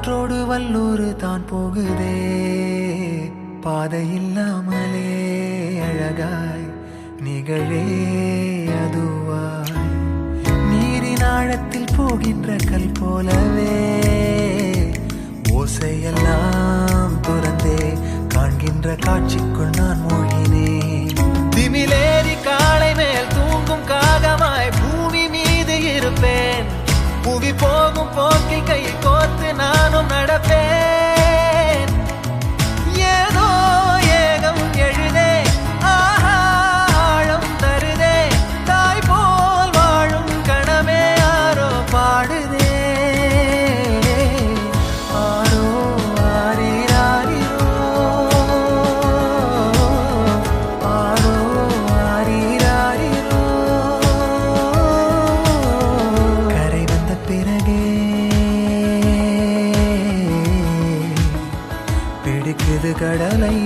காற்றோடு வல்லூர் தான் போகுதே, பாதை இல்லாமலே அழகாய் நிகழே அதுவாய். நீரின் ஆழத்தில் போகின்ற கல் போலவே ஓசையெல்லாம் துறந்தே காண்கின்ற காட்சிக்குள் நான் மூழ்கினேன். திமிலேறி காலை மேல் தூங்கும் காகமாய் பூமி மீது இருப்பேன். புவி போகும் போக்கில் கை கோர்த்து நானும் நடப்பேன். ஏதோ ஏகம் எழுதே, ஆஹா ஆழம் தருதே, தாய் போல் வாழும் கணமே யாரோ பாடுதே. ஆரோ ஆரீராரிரோ, ஆரோ ஆரீராரிரோ. கரை வந்த பிறகே பிடிக்குது கடலை